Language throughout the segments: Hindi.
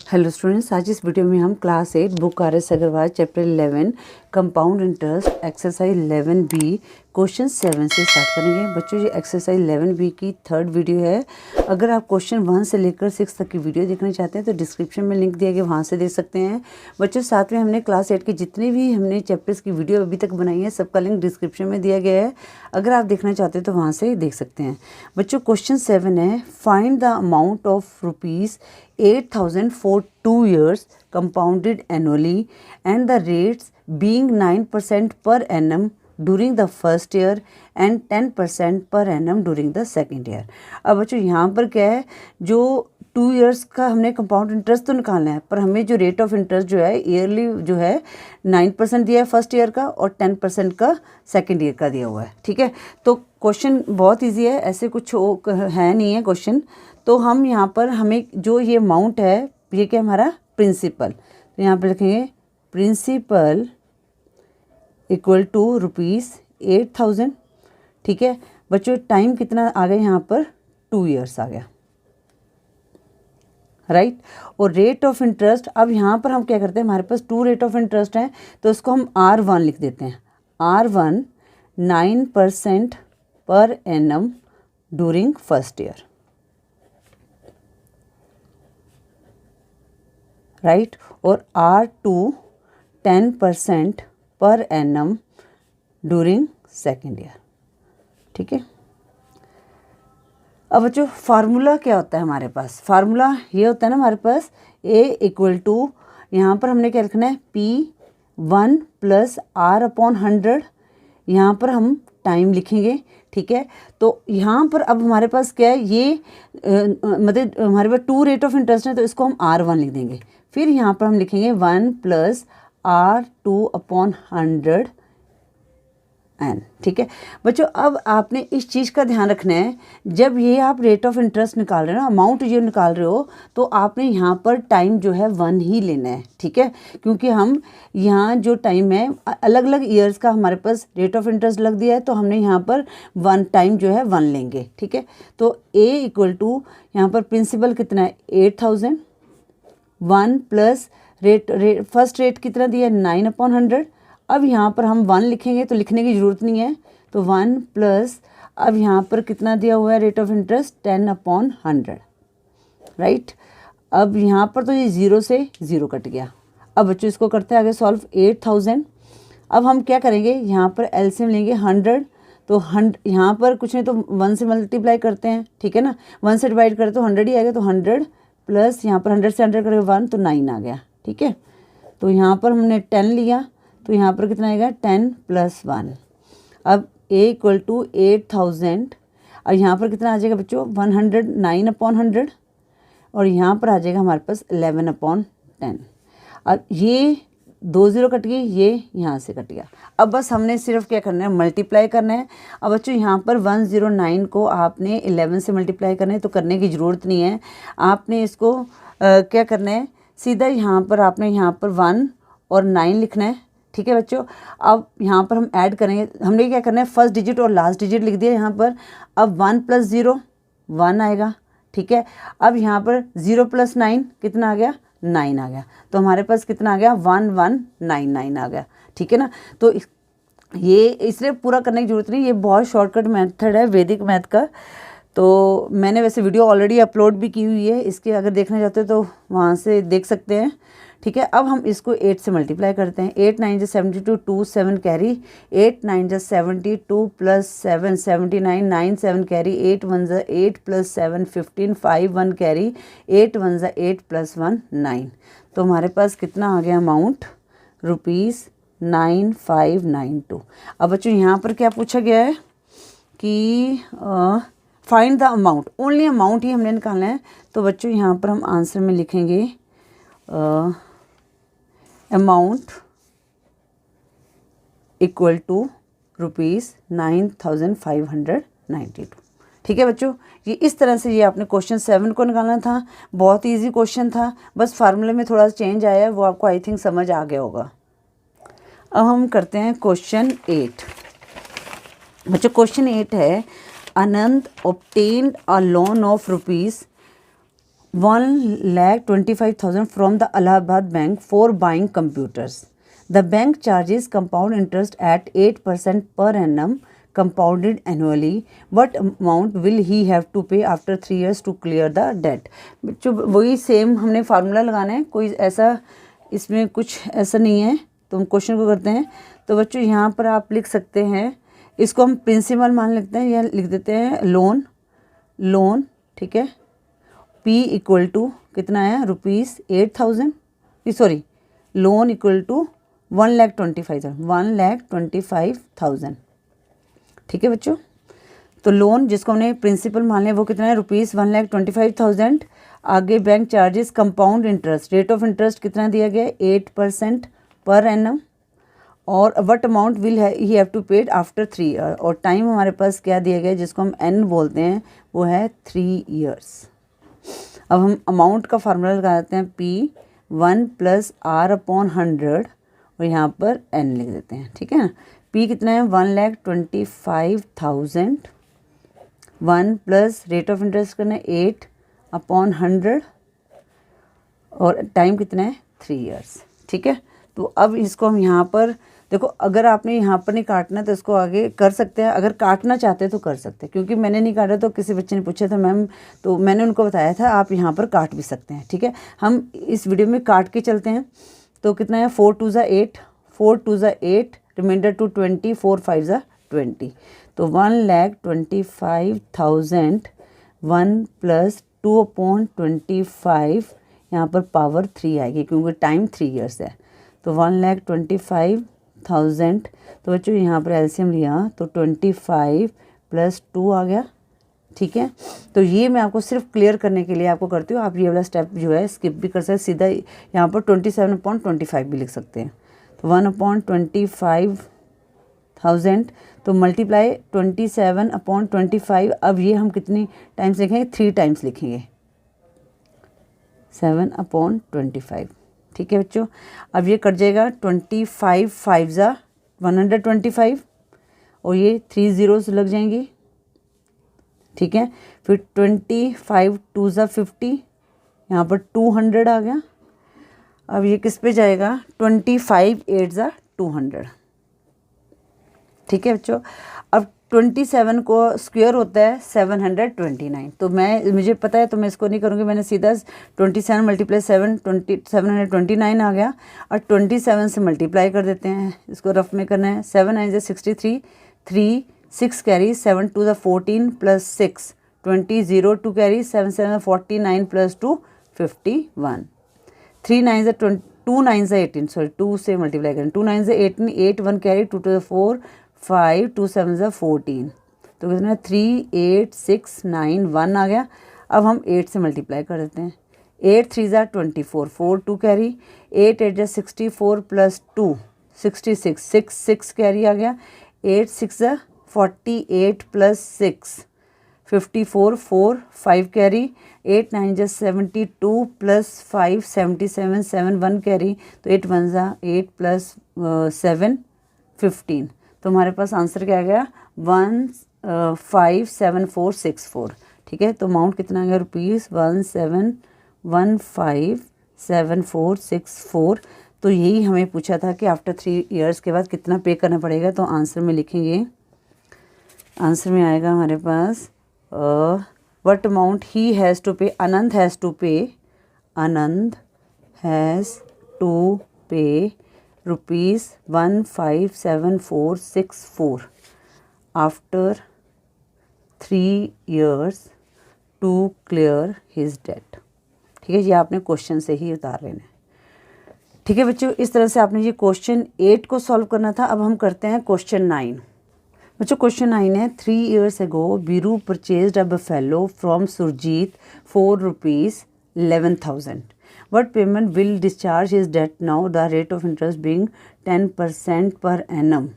हेलो स्टूडेंट्स, आज इस वीडियो में हम class 8 book RS Agarwal chapter 11 compound interest exercise 11B question 7 से स्टार्ट करेंगे। बच्चों, ये एक्सरसाइज 11B की थर्ड वीडियो है। अगर आप क्वेश्चन 1 से लेकर 6 तक की वीडियो देखना चाहते हैं तो डिस्क्रिप्शन में लिंक दिया गया, वहाँ से देख सकते हैं। बच्चों, साथ में हमने क्लास 8 के जितने भी हमने चैप्टर्स की वीडियो अभी तक बनाई है सबका लिंक डिस्क्रिप्शन में दिया गया है। अगर आप देखना चाहते हैं तो वहाँ से देख सकते हैं। बच्चों, क्वेश्चन 7 है, find the amount of ₹8,000 for 2 years compounded annually and the rates being 9% per annum during the first year and 10% per annum during the second year। अब बच्चों यहाँ पर क्या है, जो 2 years का हमने कंपाउंड इंटरेस्ट तो निकालना है, पर हमें जो रेट ऑफ इंटरेस्ट जो है ईयरली जो है 9% दिया है फर्स्ट ईयर का और 10% का सेकेंड ईयर का दिया हुआ है। ठीक है, तो क्वेश्चन बहुत ईजी है, ऐसे कुछ है नहीं है क्वेश्चन। तो हम यहाँ पर हमें जो ये अमाउंट है ये क्या हमारा प्रिंसिपल, तो यहाँ पर लिखेंगे प्रिंसिपल इक्वल टू ₹8,000। ठीक है बच्चों, टाइम कितना आ गया यहाँ पर 2 years आ गया, राइट। और रेट ऑफ इंटरेस्ट, अब यहाँ पर हम क्या करते हैं, हमारे पास 2 रेट ऑफ इंटरेस्ट हैं तो इसको हम R1 लिख देते हैं। R1 9% per annum during first year, right. और R2 10% per annum during second year. ठीक है, अब बच्चों फार्मूला क्या होता है हमारे पास, फार्मूला ये होता है ना हमारे पास A इक्वल टू, यहाँ पर हमने क्या लिखना है P1 + R/100। यहाँ पर हम टाइम लिखेंगे। ठीक है, तो यहाँ पर अब हमारे पास क्या है, ये मतलब हमारे पास 2 रेट ऑफ इंटरेस्ट है तो इसको हम R1 लिख देंगे। फिर यहाँ पर हम लिखेंगे 1 + R2/100 n। ठीक है बच्चों, अब आपने इस चीज़ का ध्यान रखना है, जब ये आप रेट ऑफ इंटरेस्ट निकाल रहे हो ना, अमाउंट जो निकाल रहे हो, तो आपने यहाँ पर टाइम जो है 1 ही लेना है। ठीक है, क्योंकि हम यहाँ जो टाइम है अलग अलग ईयर्स का हमारे पास रेट ऑफ इंटरेस्ट लग दिया है, तो हमने यहाँ पर 1 टाइम जो है 1 लेंगे। ठीक है, तो A इक्वल टू यहाँ पर प्रिंसिपल कितना है 8,000, 1 प्लस रेट फर्स्ट रेट कितना दिया है 9/100। अब यहाँ पर हम 1 लिखेंगे तो लिखने की ज़रूरत नहीं है, तो 1 प्लस अब यहाँ पर कितना दिया हुआ है रेट ऑफ इंटरेस्ट 10/100, राइट। अब यहाँ पर तो ये 0 से 0 कट गया। अब बच्चों इसको करते हैं आगे सॉल्व 8,000। अब हम क्या करेंगे, यहाँ पर एलसीएम लेंगे 100, तो यहाँ पर कुछ नहीं तो 1 से मल्टीप्लाई करते हैं। ठीक है ना, 1 से डिवाइड करें तो 100 ही आएगा, तो 100 प्लस यहाँ पर 100 से 100 करेंगे 1 तो 9 आ गया। ठीक है, तो यहाँ पर हमने 10 लिया तो यहाँ पर कितना आएगा 10 + 1। अब A इक्वल टू 8,000, और यहाँ पर कितना आ जाएगा बच्चों 9/100, और यहाँ पर आ जाएगा हमारे पास 11/10। अब ये 2 0 कट गई, ये यहाँ से कट गया। अब बस हमने सिर्फ क्या करना है, मल्टीप्लाई करना है। अब बच्चों यहाँ पर 109 को आपने 11 से मल्टीप्लाई करना है, तो करने की ज़रूरत नहीं है। आपने इसको क्या करना है, सीधा यहाँ पर आपने यहाँ पर 1 और 9 लिखना है। ठीक है बच्चों, अब यहाँ पर हम ऐड करेंगे, हमने क्या करना है फर्स्ट डिजिट और लास्ट डिजिट लिख दिया यहाँ पर। अब 1 + 0 1 आएगा। ठीक है, अब यहाँ पर 0 + 9 कितना आ गया 9 आ गया, तो हमारे पास कितना आ गया 1199 आ गया। ठीक है ना, तो ये इसलिए पूरा करने की ज़रूरत नहीं, ये बहुत शॉर्टकट मेथड है वैदिक मैथ का। तो मैंने वैसे वीडियो ऑलरेडी अपलोड भी की हुई है इसके, अगर देखना चाहते हो तो वहाँ से देख सकते हैं। ठीक है, अब हम इसको 8 से मल्टीप्लाई करते हैं। 8 9 = 72, 2 7 कैरी, 8 9 = 72 + 7 79, 9 7 कैरी, 8 1 = 8 + 7 15, 5 1 कैरी, 8 1 = 8 + 1 9। तो हमारे पास कितना आ गया अमाउंट ₹9592। अब बच्चों यहाँ पर क्या पूछा गया है कि find the amount, only amount ही हमने निकालना है। तो बच्चों यहाँ पर हम आंसर में लिखेंगे अमाउंट इक्वल टू ₹9,592। ठीक है बच्चों, ये इस तरह से ये आपने क्वेश्चन 7 को निकालना था। बहुत इजी क्वेश्चन था, बस फार्मूले में थोड़ा सा चेंज आया है, वो आपको आई थिंक समझ आ गया होगा। अब हम करते हैं क्वेश्चन 8। बच्चों क्वेश्चन 8 है, आनंद obtained a loan of 1,25,000 from the Allahabad Bank for buying computers. The bank charges compound interest at 8% per annum compounded annually. What amount will he have to pay after 3 years to clear the debt? बच्चों वही सेम हमने फार्मूला लगाना है, कोई ऐसा इसमें कुछ ऐसा नहीं है, तो हम क्वेश्चन को करते हैं। तो बच्चों यहाँ पर आप लिख सकते हैं, इसको हम प्रिंसिपल मान लेते हैं या लिख देते हैं लोन, ठीक है। P इक्वल टू कितना है ₹8,000, सॉरी लोन इक्वल टू 1,25,000, ठीक है बच्चों। तो लोन जिसको हमने प्रिंसिपल मान लिया वो कितना है ₹1,25,000। आगे bank charges compound interest, rate of interest कितना दिया गया है 8% पर एनम। और what amount will he have to paid after 3 year, और टाइम हमारे पास क्या दिया गया है जिसको हम n बोलते हैं वो है 3 ईयर्स। अब हम अमाउंट का फार्मूला लगा देते हैं P1 + R/100 और यहाँ पर n लिख देते हैं, ठीक है ना। P कितना है 1,25,000, 1 प्लस रेट ऑफ इंटरेस्ट करना है 8/100 और टाइम कितना है 3 ईयर्स, ठीक है। तो अब इसको हम यहाँ पर देखो, अगर आपने यहाँ पर नहीं काटना तो इसको आगे कर सकते हैं, अगर काटना चाहते हैं तो कर सकते हैं, क्योंकि मैंने नहीं काटा तो किसी बच्चे ने पूछा था मैम, तो मैंने उनको बताया था आप यहाँ पर काट भी सकते हैं, ठीक है। हम इस वीडियो में काट के चलते हैं। तो कितना है 4 2 8, 4 2 8, रिमाइंडर टू 20, 4 5 20। तो 1,25,000 1 + 2/25 यहाँ पर पावर 3 आएगी क्योंकि टाइम 3 ईयर्स है। तो 1,25,000, तो बच्चों यहाँ पर एलसीएम लिया तो 25 + 2 आ गया, ठीक है। तो ये मैं आपको सिर्फ क्लियर करने के लिए आपको करती हूँ, आप ये वाला स्टेप जो है स्किप भी कर सकते हैं, सीधा यहाँ पर 27/25 भी लिख सकते हैं। तो 1/25,000 तो मल्टीप्लाई 27/25। अब ये हम कितनी टाइम्स लिखेंगे 3 टाइम्स लिखेंगे 7/25, ठीक है बच्चों। अब ये कट जाएगा 25 5 125 और ये 3 zeros लग जाएंगी, ठीक है। फिर 25 2 50, यहाँ पर 200 आ गया। अब ये किस पे जाएगा 25 8 200, ठीक है बच्चों। अब 27 को स्क्वायर होता है 729, तो मुझे पता है तो मैं इसको नहीं करूँगी, मैंने सीधा 27 × 7 729 आ गया। और 27 से मल्टीप्लाई कर देते हैं, इसको रफ में करना है। 7 9 63, 3 6 कैरी, 7 2 14 + 6 20 0 2 कैरी, 7 7 49 + 2 51, 3 9 2 9 18, सॉरी 2 से मल्टीप्लाई करें, 2 9 18, 8 1 कैरी, 2 2 4 5 2 7 14, तो कितना 3 8 6 9 1 आ गया। अब हम 8 से मल्टीप्लाई कर देते हैं, 8 3 24, 4 2 कैरी, 8 8 64 + 2 66, 6 6 कैरी आ गया, 8 6 48 + 6 54 4 5 कैरी, 8 9 72 + 5 77 7 1 कैरी, तो 8 1 8 + 7 15। तो हमारे पास आंसर क्या आ गया 1,57464, ठीक है। तो अमाउंट कितना आ गया ₹1,7157464। तो यही हमें पूछा था कि आफ्टर 3 ईयर्स के बाद कितना पे करना पड़ेगा। तो आंसर में लिखेंगे, आंसर में आएगा हमारे पास व्हाट अमाउंट ही has to pay, Anand has to pay ₹1,57464 after 3 years to clear his debt, ठीक है। ये आपने क्वेश्चन से ही उतार लेना है, ठीक है बच्चों। इस तरह से आपने ये क्वेश्चन 8 को सॉल्व करना था। अब हम करते हैं क्वेश्चन 9। बच्चों क्वेश्चन 9 है 3 years ago Biru purchased a buffalo from Surjit for ₹11,000. What payment will discharge his debt now? The rate of interest being 10% per annum,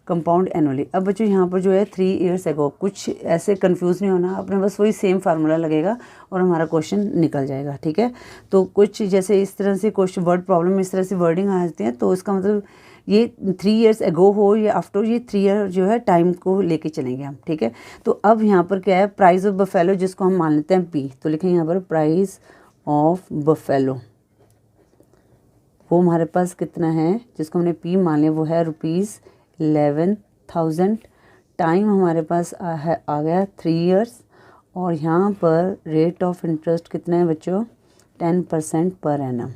compound annually. अब बच्चों यहाँ पर जो है 3 years ago, कुछ ऐसे कंफ्यूज नहीं होना, आपने बस वही सेम फार्मूला लगेगा और हमारा क्वेश्चन निकल जाएगा, ठीक है। तो कुछ जैसे इस तरह से क्वेश्चन वर्ड प्रॉब्लम इस तरह से वर्डिंग आ जाती है, तो इसका मतलब ये 3 years ago हो या आफ्टर, ये 3 ईयर जो है टाइम को लेके चलेंगे हम, ठीक है। तो अब यहाँ पर क्या है प्राइस ऑफ बफेलो, जिसको हम मान लेते हैं P, तो लिखेंगे यहाँ पर प्राइस ऑफ बफेलो, वो हमारे पास कितना है, जिसको हमने पी मान लिया, वो है ₹11,000। टाइम हमारे पास आ गया 3 इयर्स, और यहाँ पर रेट ऑफ इंटरेस्ट कितना है बच्चों, 10% पर एनम,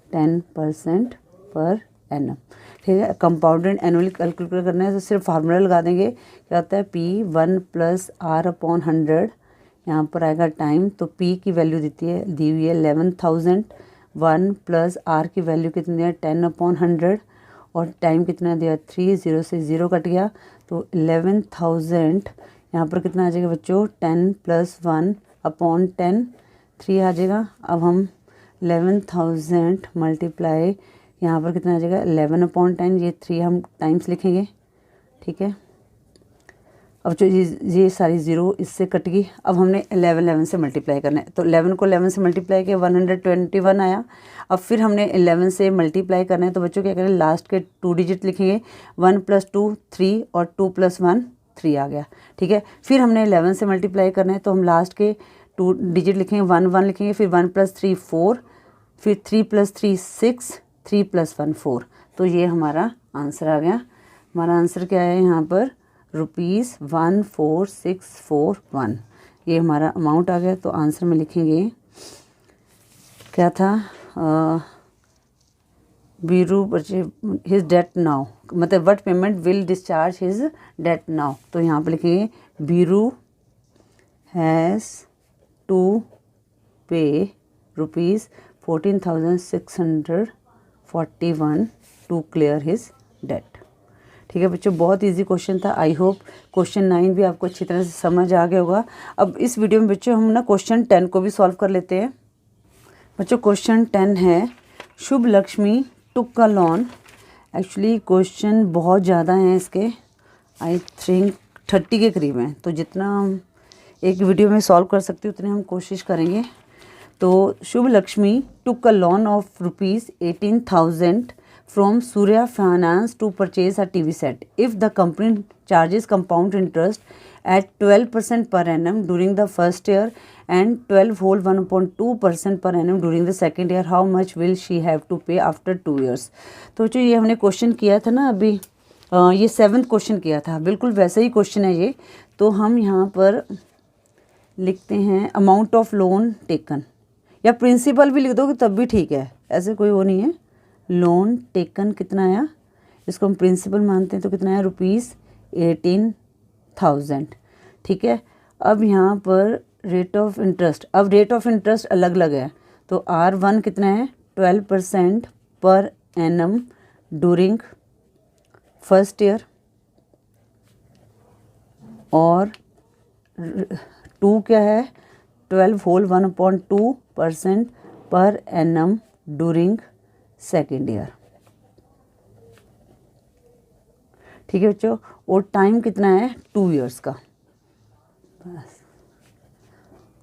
10% पर एनम। ठीक है, कंपाउंडेड एनुअली कैलकुलेट करना है तो सिर्फ फार्मूला लगा देंगे, क्या होता है P1 + R/100, यहाँ पर आएगा टाइम, तो P की वैल्यू दी हुई है 11,000, 1 + R की वैल्यू कितनी है 10/100, और टाइम कितना दिया 3, 0 से 0 कट गया, तो 11,000 यहाँ पर कितना आ जाएगा बच्चों, 10 + 1/10, 3 आ जाएगा। अब हम 11,000 मल्टीप्लाई, यहाँ पर कितना आ जाएगा 11/10, ये 3 हम टाइम्स लिखेंगे। ठीक है, अब जो ये सारी 0 इससे कट गई, अब हमने 11 से मल्टीप्लाई करना है, तो 11 को 11 से मल्टीप्लाई किया 121 आया। अब फिर हमने 11 से मल्टीप्लाई करना है, तो बच्चों क्या करें, लास्ट के 2 डिजिट लिखेंगे, 1 + 2 3 और 2 + 1 3 आ गया। ठीक है, फिर हमने 11 से मल्टीप्लाई करना है, तो हम लास्ट के 2 डिजिट लिखेंगे, 1 1 लिखेंगे, फिर 1 + 3 4, फिर 3 + 3 6, 3 + 1 4, तो ये हमारा आंसर आ गया। हमारा आंसर क्या है यहाँ पर, ₹14,641, ये हमारा अमाउंट आ गया। तो आंसर में लिखेंगे क्या था, बीरू हिज डेट नाउ, मतलब what payment will discharge his debt now, तो यहाँ पर लिखेंगे बीरू हैज़ टू पे ₹14,641 टू क्लियर हिज डेट। ठीक है बच्चों, बहुत इजी क्वेश्चन था। आई होप क्वेश्चन 9 भी आपको अच्छी तरह से समझ आ गया होगा। अब इस वीडियो में बच्चों हम ना क्वेश्चन 10 को भी सॉल्व कर लेते हैं। बच्चों क्वेश्चन 10 है, शुभ लक्ष्मी टुक अ लोन। एक्चुअली क्वेश्चन बहुत ज़्यादा हैं इसके, आई थिंक 30 के करीब हैं, तो जितना हम एक वीडियो में सॉल्व कर सकते उतने हम कोशिश करेंगे। तो शुभ लक्ष्मी टुक अ loan of ₹18,000 from Surya Finance to purchase a TV set. If the company charges compound interest at 12% per annum during the first year and 12/1.2% per annum during the second year, how much will she have to pay after 2 years? तो जो ये हमने क्वेश्चन किया था ना अभी, ये 7th क्वेश्चन किया था, बिल्कुल वैसा ही क्वेश्चन है ये। तो हम यहाँ पर लिखते हैं अमाउंट ऑफ लोन टेकन, या प्रिंसिपल भी लिख दोगे तब भी ठीक है, ऐसे कोई वो नहीं है। लोन टेकन कितना आया, इसको हम प्रिंसिपल मानते हैं, तो कितना आया ₹18,000। ठीक है, अब यहाँ पर रेट ऑफ इंटरेस्ट, अब रेट ऑफ इंटरेस्ट अलग अलग है, तो R1 कितना है 12% per annum during first year, और 2 क्या है 12/1.2% per annum during second year. ठीक है बच्चों, और टाइम कितना है 2 इयर्स का। बस,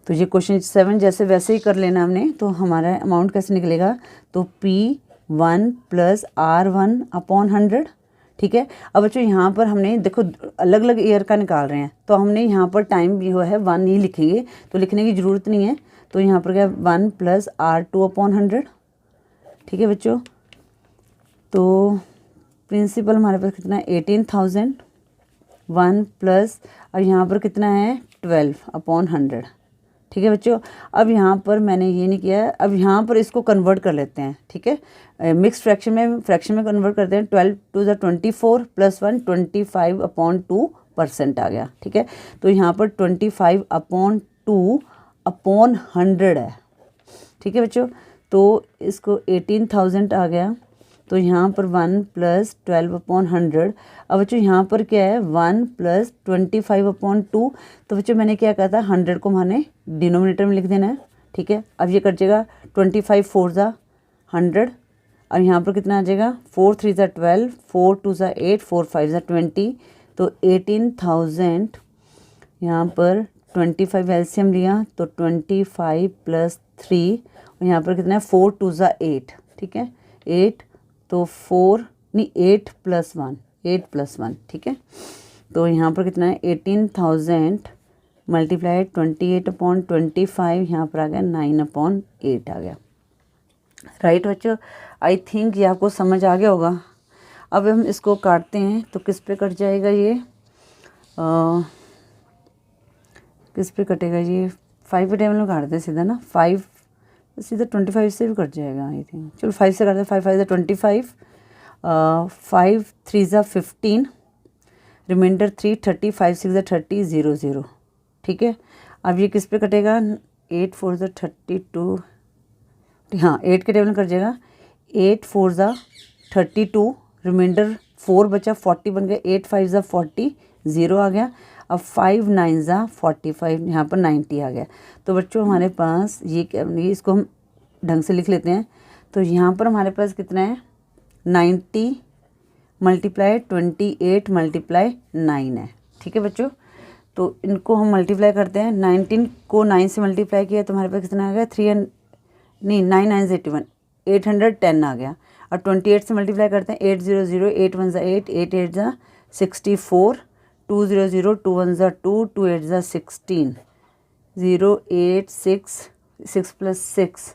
तो ये क्वेश्चन 7 जैसे वैसे ही कर लेना हमने। तो हमारा अमाउंट कैसे निकलेगा, तो P1 + R1/100। ठीक है, अब बच्चों यहाँ पर हमने देखो अलग अलग ईयर का निकाल रहे हैं, तो हमने यहाँ पर टाइम जो है 1 ही लिखेंगे, तो लिखने की ज़रूरत नहीं है। तो यहाँ पर क्या 1 + R2/100। ठीक है बच्चों, तो प्रिंसिपल हमारे पास कितना है 18,000, 1 प्लस, अब यहाँ पर कितना है 12/100। ठीक है बच्चों, अब यहाँ पर मैंने ये नहीं किया है, अब यहाँ पर इसको कन्वर्ट कर लेते हैं। ठीक है, मिक्स फ्रैक्शन में कन्वर्ट करते हैं। 12 × 24 + 1 25/2% आ गया। ठीक है, तो यहाँ पर 25/2/100 है। ठीक है बच्चों, तो इसको 18,000 आ गया, तो यहाँ पर 1 + 12/100। अब बच्चों यहाँ पर क्या है 1 + 25/2, तो बच्चों मैंने क्या कहा था 100 को मैंने डिनोमिनेटर में लिख देना है। ठीक है, अब ये कट जाएगा 25 4 ज़ा 100, और यहाँ पर कितना आ जाएगा 4 3 ज़ा 12, 4 2 ज़ा 8, 4 5 ज़ा 20, तो 18,000 यहाँ पर 25 एलसीएम लिया, तो 25 + 3, और यहाँ पर कितना है 4 2 ज़ा 8। ठीक है, 8, तो 4 नहीं 8 + 1, 8 + 1। ठीक है, तो यहाँ पर कितना है 18,000 मल्टीप्लाइड 28/25, यहाँ पर आ गया 9/8 आ गया। राइट बच्चों, आई थिंक ये आपको समझ आ गया होगा। अब हम इसको काटते हैं तो किस पे कट जाएगा ये, किस पे कटेगा ये, 5 के टेबल में काटते हैं सीधा ना, 5 सीधा 25 से भी कट जाएगा आई थिंक। चलो 5 से काटते हैं, 5 5 25, 5 3 ज़ा 15, रिमाइंडर 3 30, 5 6 ज़ा 30, 0 0। ठीक है, अब ये किस पे कटेगा, 8 4 ज़ा 32, हाँ 8 के टेबल में कट जाएगा, 8 4 ज़ा 32, रिमाइंडर 4 बचा, 40 बन गया, 8 5 ज़ा 40, 0 आ गया। अब 5 9 ज़ा 45, यहाँ पर 90 आ गया। तो बच्चों हमारे पास ये क्या, इसको हम ढंग से लिख लेते हैं। तो यहाँ पर हमारे पास कितना है, 90 मल्टीप्लाई 28 मल्टीप्लाई 9 है। ठीक है बच्चों, तो इनको हम मल्टीप्लाई करते हैं। 19 को 9 से मल्टीप्लाई किया तो हमारे पास कितना आ गया, 9 9 81, 810 आ गया। और 28 से मल्टीप्लाई करते हैं, 8 0 0, 8 1 ज़ा 8, 8 8 ज़ा 64, 2 0 0, 2 1 ज़ा 2, 2 8 ज़ा 16, 0 8 6, 6 + 6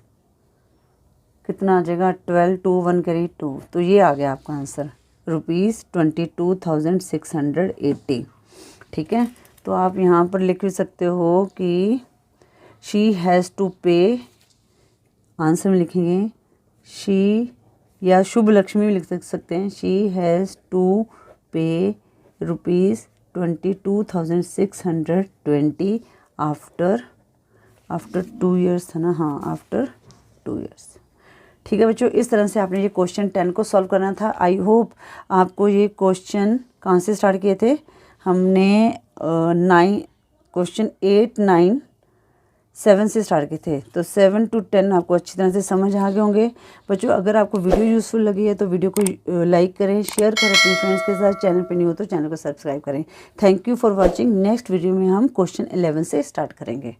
कितना आ जाएगा, 12, 2 1 करी 2। तो ये आ गया आपका आंसर, ₹22,680। ठीक है, तो आप यहाँ पर लिख भी सकते हो कि शी हैज़ टू पे, आंसर में लिखेंगे शी, या शुभ लक्ष्मी भी लिख सकते हैं, शी हैज़ टू पे ₹22,620 आफ्टर 2 ईयर्स था ना, हाँ आफ्टर 2 ईयर्स। ठीक है बच्चों, इस तरह से आपने ये क्वेश्चन 10 को सॉल्व करना था। आई होप आपको ये क्वेश्चन कहाँ से स्टार्ट किए थे, हमने क्वेश्चन 8 9 7 से स्टार्ट किए थे। तो 7 to 10 आपको अच्छी तरह से समझ आ गए होंगे। बच्चों अगर आपको वीडियो यूज़फुल लगी है तो वीडियो को लाइक करें, शेयर करें अपने फ्रेंड्स के साथ। चैनल पे नहीं हो तो चैनल को सब्सक्राइब करें। Thank you for watching. Next video में हम क्वेश्चन 11 से स्टार्ट करेंगे।